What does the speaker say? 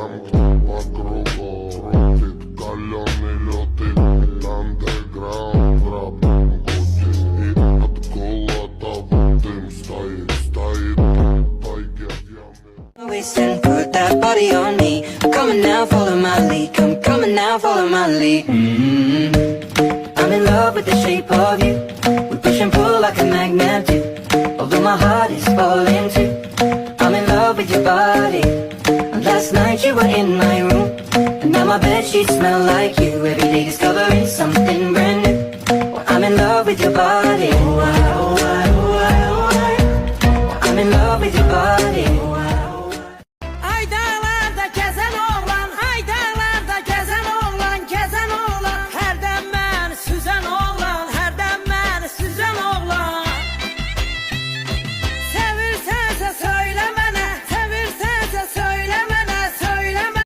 по кругу крутит каленый лютый андеграунд рэп гудит и от голода дым стоит в тайге. Waist and put that body on me. I'm coming now, follow my lead. Come coming now, follow my lead. I'm in love with the shape of you. We push and pull like a magnet do. Although my heart is falling too. I'm in love with your body. Last night you were in my room, and now my bedsheets smell like you. Every day discovering something brand new. Well, I'm in love with your body. I'm in love with your body.